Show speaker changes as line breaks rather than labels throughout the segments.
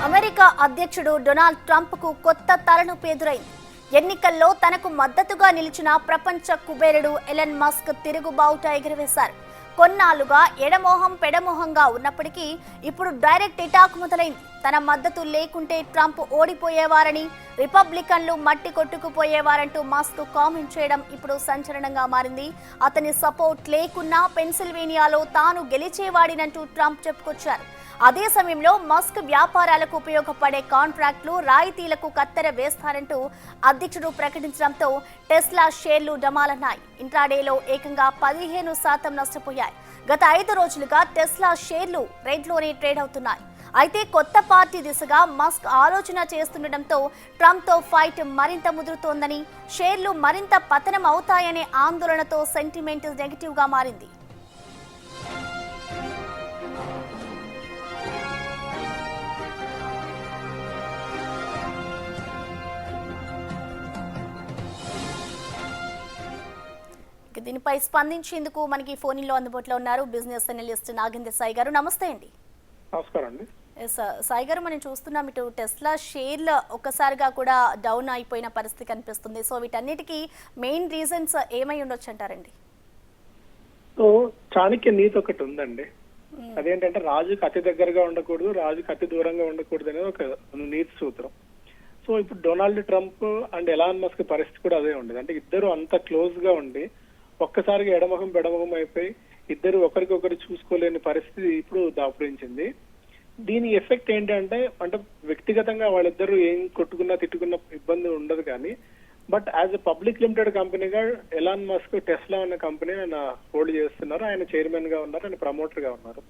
America అధ్యక్షుడు Donald Trump కు కొత్త తలనొప్పి ఎదురైంది. ఎన్నికల్లో తనకు మద్దతుగా నిలిచిన ప్రపంచ కుబేరుడు ఎలన్ మస్క్ తిరుగుబావుట ఎగురవేశారు. కొన్నాళ్లుగా ఎడమోహం పెడమోహంగా ఉన్నప్పటికీ ఇప్పుడు డైరెక్ట్ అటాక్ మొదలైంది. తన మద్దతు లేకుంటే ట్రంప్ ఓడిపోయేవారని, రిపబ్లికన్లు మట్టి కొట్టుకుపోయేవారంటూ మస్క్ కామెంట్ చేయడం ఇప్పుడు సంచలనంగా మారింది. అతని సపోర్ట్ లేకున్నా పెన్సిల్వేనియాలో తాను గెలిచేవాడినంటూ ట్రంప్ చెప్పుకొచ్చారు. అదే సమయంలో మస్క్ వ్యాపారాలకు ఉపయోగపడే కాంట్రాక్టులు, రాయితీలకు కత్తెర వేస్తారంటూ అధ్యక్షుడు ప్రకటించడంతో టెస్లా షేర్లు డమాలన్నాయి. ఇంట్రాడేలో ఏకంగా 15% నష్టపోయాయి. గత 5 రోజులుగా టెస్లా షేర్లు రెడ్లోనే ట్రేడ్ అవుతున్నాయి. అయితే కొత్త పార్టీ దిశగా మస్క్ ఆలోచన చేస్తుండటంతో ట్రంప్తో ఫైట్ మరింత ముదురుతోందని, షేర్లు మరింత పతనం అవుతాయనే ఆందోళనతో సెంటిమెంట్ నెగిటివ్గా మారింది. దీనిపై స్పందించేందుకు మనకి ఫోన్లో అందుబాటులో ఉన్నారు బిజినెస్ అనలిస్ట్ నాగేంద్ర సాయి గారు. నమస్తే అండి.
నమస్కారం అండి.
సాయి గారు, మనం చూస్తున్నాం ఇటు టెస్లా షేర్లు ఒక్కసారిగా కూడా డౌన్ అయిపోయిన పరిస్థితి కనిపిస్తుంది. సో వీటన్నిటికీ మెయిన్ రీజన్స్ ఏమై ఉండొచ్చు అంటారండి?
సో చాణక్య నీతి ఒకటి ఉందండి. అదేంటంటే రాజుకి అతి దగ్గరగా ఉండకూడదు, రాజుకి అతి దూరంగా ఉండకూడదు అనేది ఒక నీతి సూత్రం. సో ఇప్పుడు Donald Trump and Elon Musk పరిస్థితి కూడా అదే ఉండేది. అంటే ఇద్దరు అంత క్లోజ్ గా ఉండి ఒక్కసారిగా ఎడమొహం బెడమొహం అయిపోయి ఇద్దరు ఒకరికొకరు చూసుకోలేని పరిస్థితి ఇప్పుడు దాపురించింది. దీని ఎఫెక్ట్ ఏంటంటే వ్యక్తిగతంగా వాళ్ళిద్దరూ ఏం కొట్టుకున్నా తిట్టుకున్న ఇబ్బంది ఉండదు, కానీ but as a public limited కంపెనీగా ఎలాన్ మస్క్ టెస్లా అన్న కంపెనీ ఆయన హోల్డ్ చేస్తున్నారు. ఆయన చైర్మన్ గా ఉన్నారు, ఆయన ప్రమోటర్ గా ఉన్నారు.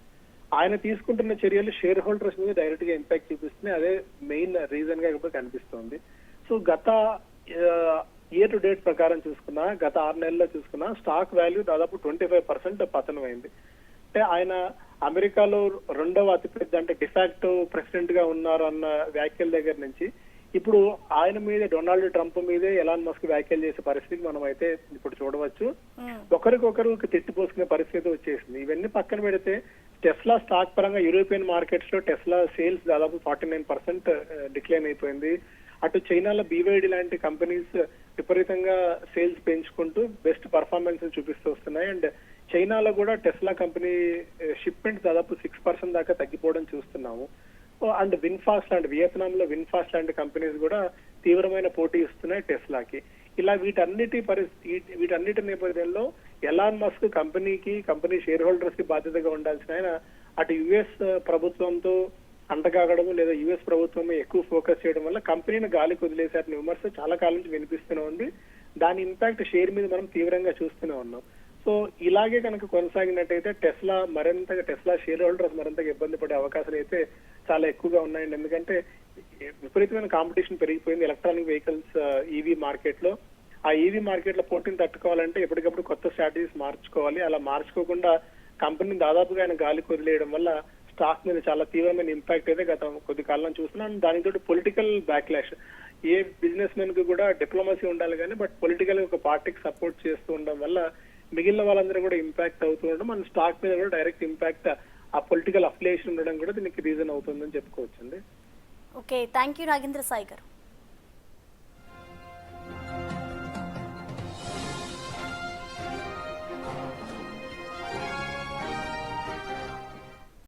ఆయన తీసుకుంటున్న చర్యలు షేర్ హోల్డర్స్ మీద డైరెక్ట్ గా ఇంపాక్ట్ చూపిస్తున్నాయి. అదే మెయిన్ రీజన్ గా ఇప్పుడు కనిపిస్తోంది. సో గత ఇయర్ టు డేట్ ప్రకారం చూసుకున్నా, గత 6 నెలల్లో చూసుకున్నా స్టాక్ వాల్యూ దాదాపు 25% పతనమైంది. అంటే ఆయన అమెరికాలో 2వ అతిపెద్ద అంటే డిఫాక్టో ప్రెసిడెంట్ గా ఉన్నారు అన్న వ్యాఖ్యల దగ్గర నుంచి ఇప్పుడు ఆయన మీద డొనాల్డ్ ట్రంప్ మీదే ఎలాన్ మస్క్ వ్యాఖ్యలు చేసే పరిస్థితి మనం అయితే ఇప్పుడు చూడవచ్చు. ఒకరికొకరు తిట్టిపోసుకునే పరిస్థితి వచ్చేసింది. ఇవన్నీ పక్కన పెడితే టెస్లా స్టాక్ పరంగా యూరోపియన్ మార్కెట్స్ లో టెస్లా సేల్స్ దాదాపు 49% డిక్లైన్ అయిపోయింది. అటు చైనాలో BYD లాంటి కంపెనీస్ విపరీతంగా సేల్స్ పెంచుకుంటూ బెస్ట్ పర్ఫార్మెన్స్ చూపిస్తూ వస్తున్నాయి. అండ్ చైనాలో కూడా టెస్లా కంపెనీ షిప్మెంట్ దాదాపు 6% దాకా తగ్గిపోవడం చూస్తున్నాము. అండ్ విన్ఫాస్ట్ లాంటి వియత్నాంలో విన్ఫాస్ట్ లాంటి కంపెనీస్ కూడా తీవ్రమైన పోటీ ఇస్తున్నాయి టెస్లాకి. ఇలా వీటన్నిటి నేపథ్యంలో Elon Musk company share holders కి బాధ్యతగా ఉండాల్సిన ఆయన అటు యుఎస్ ప్రభుత్వంతో అంటగాగడము లేదా యుఎస్ ప్రభుత్వం ఎక్కువ ఫోకస్ చేయడం వల్ల కంపెనీని గాలికి వదిలేశారని విమర్శ చాలా కాలం నుంచి వినిపిస్తూనే ఉంది. దాని ఇంపాక్ట్ షేర్ మీద మనం తీవ్రంగా చూస్తూనే ఉన్నాం. సో ఇలాగే కనుక కొనసాగినట్టయితే టెస్లా షేర్ హోల్డర్స్ మరింతగా ఇబ్బంది పడే అవకాశాలు అయితే చాలా ఎక్కువగా ఉన్నాయండి. ఎందుకంటే విపరీతమైన కాంపిటీషన్ పెరిగిపోయింది ఎలక్ట్రానిక్ వెహికల్స్ ఈవీ మార్కెట్ లో. ఆ ఈవీ మార్కెట్ లో పోటీని తట్టుకోవాలంటే ఎప్పటికప్పుడు కొత్త స్ట్రాటజీస్ మార్చుకోవాలి. అలా మార్చుకోకుండా కంపెనీని దాదాపుగా ఆయన గాలికి వదిలేయడం వల్ల స్టాక్ మీద చాలా తీవ్రమైన ఇంపాక్ట్ అయితే గత కొద్ది కాలం చూస్తున్నాం. దానితో పొలిటికల్ బ్యాక్లాష్. ఏ బిజినెస్ మెన్ కు కూడా డిప్లొమసీ ఉండాలి కానీ బట్ పొలిటికల్ ఒక పార్టీకి సపోర్ట్ చేస్తూ ఉండడం వల్ల మిగిలిన వాళ్ళందరూ కూడా ఇంపాక్ట్ అవుతూ ఉండడం, మన స్టాక్ మీద కూడా డైరెక్ట్ ఇంపాక్ట్ ఆ పొలిటికల్ అఫిలియేషన్ ఉండడం కూడా దీనికి రీజన్ అవుతుందని చెప్పుకోవచ్చండి.
Okay, thank you Nagendra Sai గారు.